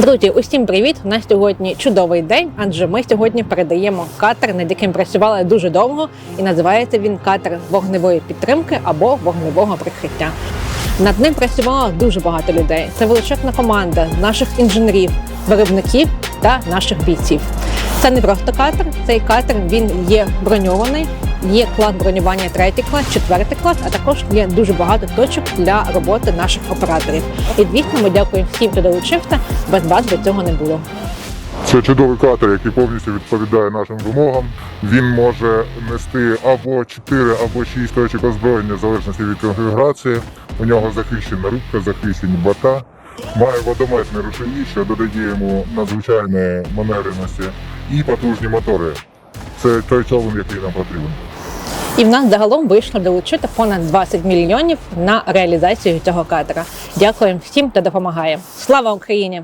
Друзі, усім привіт! У нас сьогодні чудовий день, адже ми сьогодні передаємо катер, над яким працювали дуже довго, і називається він катер вогневої підтримки або вогневого прикриття. Над ним працювало дуже багато людей. Це величезна команда наших інженерів, виробників та наших бійців. Це не просто катер, цей катер він є броньований, є клас бронювання 3-й клас, 4-й клас, а також є дуже багато точок для роботи наших операторів. І звісно, ми дякуємо всім, хто долучився, без вас би цього не було. Це чудовий катер, який повністю відповідає нашим вимогам. Він може нести або 4, або 6 точок озброєння, в залежності від конфігурації. У нього захищена рубка, захищені борта. Має водометні рушії, що додає йому надзвичайної маневреності, і потужні мотори. Це той човен, який нам потрібен. І в нас загалом вийшло долучити понад 20 мільйонів на реалізацію цього катера. Дякуємо всім, хто допомагає. Слава Україні!